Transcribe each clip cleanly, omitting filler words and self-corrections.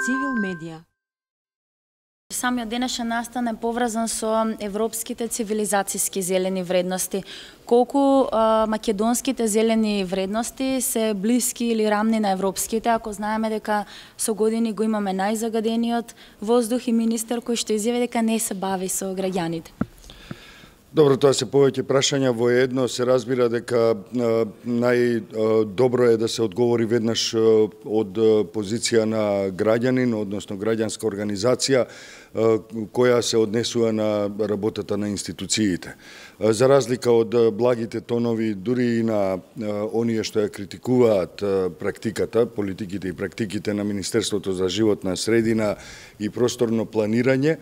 Цивил медија. Самиот денешен настан е поврзан со европските цивилизацијски зелени вредности. Колку македонските зелени вредности се блиски или рамни на европските, ако знаеме дека со години го имаме најзагадениот воздух и министер кој што изјави дека не се бави со граѓаните? Добро, тоа се повеќе прашања во едно. Се разбира дека најдобро е да се одговори веднаш од позиција на граѓанин, односно граѓанска организација, која се однесува на работата на институциите. За разлика од благите тонови, дури и на оние што ја критикуваат практиката, политиките и практиките на Министерството за животна средина и просторно планирање,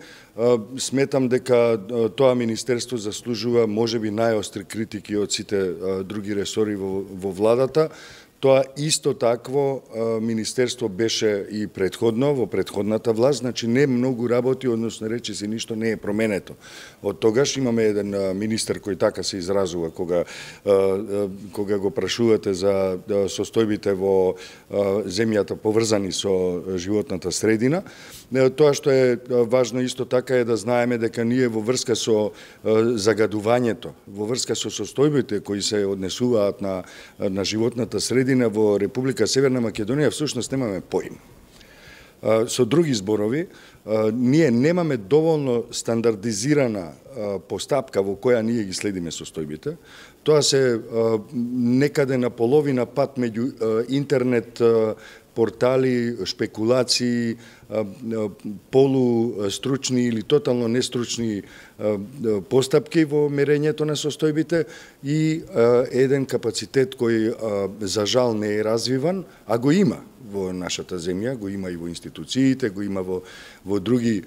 сметам дека тоа министерство заслужува можеби најостри критики од сите други ресори во владата. Тоа исто такво министерство беше и предходно, во предходната власт, значи не многу работи, односно речиси ништо не е променето. Од тогаш имаме еден министер кој така се изразува кога го прашувате за состојбите во земјата поврзани со животната средина. Тоа што е важно исто така е да знаеме дека ние во врска со загадувањето, во врска со состојбите кои се однесуваат на животната средина во Република Северна Македонија, всушност немаме поим. Со други зборови, ние немаме доволно стандардизирана постапка во која ние ги следиме состојбите. Тоа се некаде на половина пат меѓу интернет портали, шпекулации, полустручни или тотално нестручни постапки во мерењето на состојбите и еден капацитет кој за жал не е развиван, а го има во нашата земја, го има и во институциите, го има во други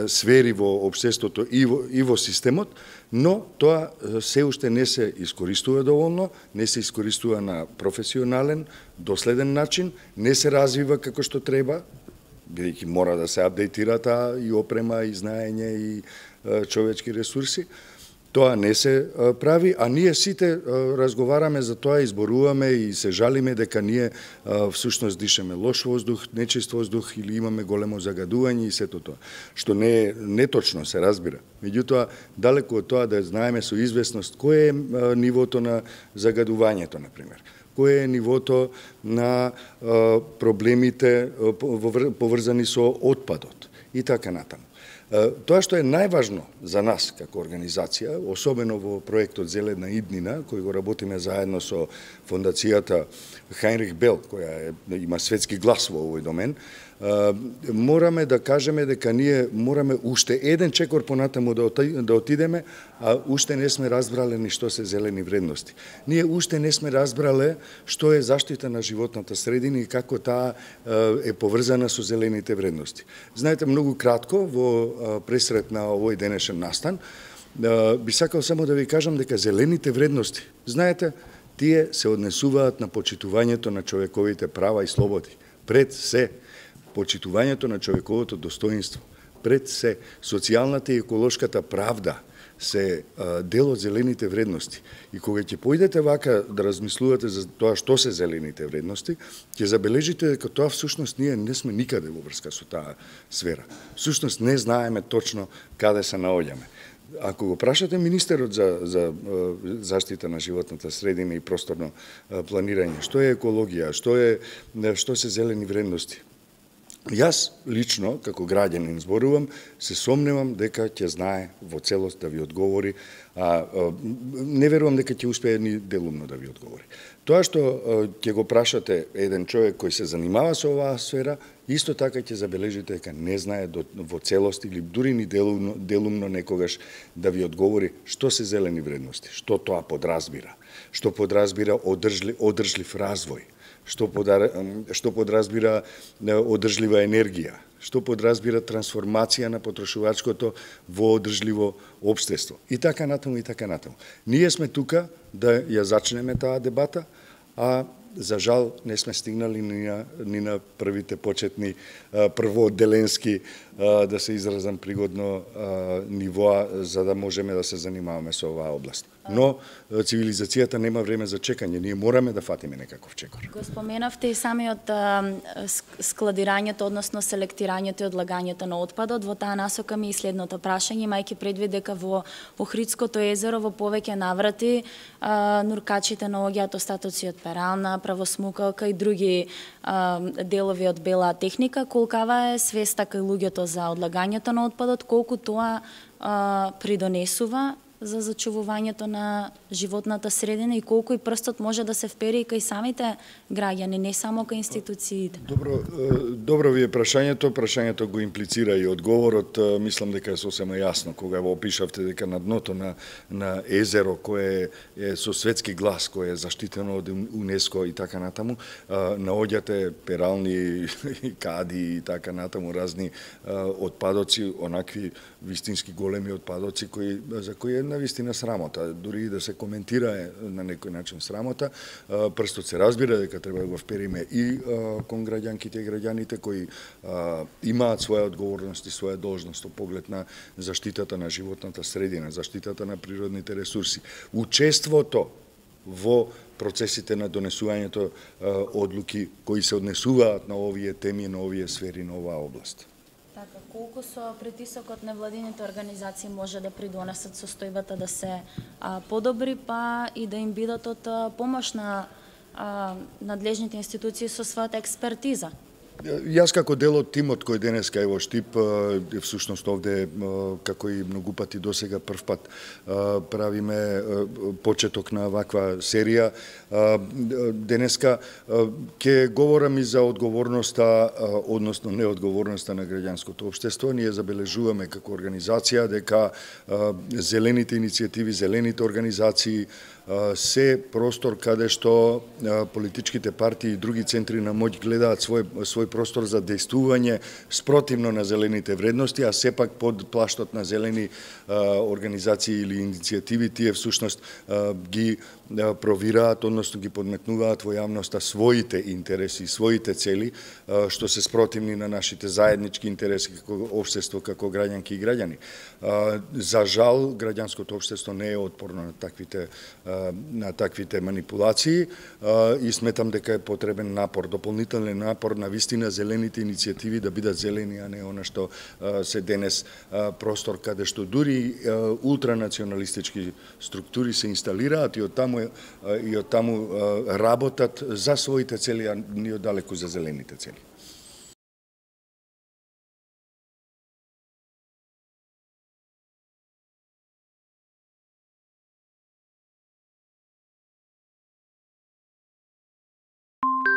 сфери во општеството и во системот, но тоа се уште не се искористува доволно, не се искористува на професионален, доследен начин, не се развива како што треба, бидејќи мора да се апдейтира таа и опрема, и знаење, и човечки ресурси. Тоа не се прави, а ние сите разговараме за тоа, изборуваме и се жалиме дека ние всушност дишеме лош воздух, нечист воздух или имаме големо загадување и сето тоа. Што не е неточно, се разбира. Меѓутоа, далеку од тоа да знаеме со известност кој е нивото на загадувањето, например. Кој е нивото на проблемите поврзани со отпадот и така натаму. Тоа што е најважно за нас како организација, особено во проектот Зелена иднина, кој го работиме заедно со фондацијата Хајнрих Бел, која има светски глас во овој домен, мораме да кажеме дека ние мораме уште еден чекор понатаму да отидеме, а уште не сме разбрале ни што се зелени вредности. Ние уште не сме разбрале што е заштита на животната средина и како таа е поврзана со зелените вредности. Знаете, многу кратко во пресрет на овој денешен настан, би сакал само да ви кажам дека зелените вредности, знаете, тие се однесуваат на почитувањето на човековите права и слободи. Пред се почитувањето на човековото достоинство, пред се социјалната и еколошката правда се дел од зелените вредности. И кога ќе поидете вака да размислувате за тоа што се зелените вредности, ќе забележите дека тоа всушност ние не сме никаде во врска со таа сфера. Всушност не знаеме точно каде се наоѓаме. Ако го прашате министерот за заштита на животната средина и просторно планирање, што е екологија, што се зелени вредности, јас лично, како граѓанин зборувам, се сомневам дека ќе знае во целост да ви одговори, не верувам дека ќе успее ни делумно да ви одговори. Тоа што ќе го прашате еден човек кој се занимава со оваа сфера, исто така ќе забележите дека не знае во целост или дури ни делумно некогаш да ви одговори што се зелени вредности, што тоа подразбира, што подразбира одржлив развој, што подразбира одржлива енергија, што подразбира трансформација на потрошувачкото во одржливо општество. И така натаму, и така натаму. Ние сме тука да ја зачнеме таа дебата, а за жал не сме стигнали ни на првите почетни првоотделенски, да се изразам пригодно, нивоа за да можеме да се занимаваме со оваа област. Но цивилизацијата нема време за чекање, ние мораме да фатиме некаков чекор. Го споменавте и самиот складирањето, односно селектирањето и одлагањето на отпадот. Во таа насока ми и следното прашање, имајќи предвид дека во Охридското езеро во повеќе наврати нуркачите наоѓаат остатоци од перална, правосмукалка и други делови од бела техника. Колкава е свеста кај луѓето за одлагањето на отпадот, колку тоа придонесува за зачувувањето на животната средина и колку и прстот може да се впери и кај самите граѓани, не само кај институциите. Добро ви е прашањето го имплицира и одговорот, мислам дека е сосема јасно кога го опишавте дека на дното на езеро кое е со светски глас, кое е заштитено од УНЕСКО и така натаму, наоѓате перални и кади и така натаму разни отпадоци, онакви вистински големи отпадоци за кои е навистина срамота, дури и да се коментира на некој начин срамота. Прстот се разбира дека треба да го впериме и кон граѓанките и граѓаните кои имаат своја одговорност и своја должност во поглед на заштитата на животната средина, заштитата на природните ресурси. Учеството во процесите на донесувањето одлуки кои се однесуваат на овие теми, на овие сфери, на оваа област. Така, колку со притисокот на владините организации може да придонесат состојбата да се подобри, па и да им бидат од помош на надлежните институции со својата експертиза? Јас како дел од тимот кој денеска е во Штип, всушност овде, како и многу пати досега, прв пат правиме почеток на ваква серија. Денеска ќе говорам и за одговорноста, односно неодговорноста на граѓанското општество. Ние забележуваме како организација дека зелените иницијативи, зелените организации се простор каде што политичките партии и други центри на моќ гледаат свој простор за дејствување спротивно на зелените вредности, а сепак под плаштот на зелени организации или иницијативи тие всушност ги провираат, односно ги подметнуваат во јавноста своите интереси, своите цели, што се спротивни на нашите заеднички интереси како општество, како граѓанки и граѓани. За жал, граѓанското општество не е отпорно на таквите манипулации и сметам дека е потребен напор, дополнителен напор на вистина зелените иницијативи да бидат зелени, а не она што се денес простор каде што дури ултранационалистички структури се инсталираат и од таму работат за своите цели, а ни оддалеку за зелените цели.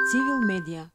Civil Media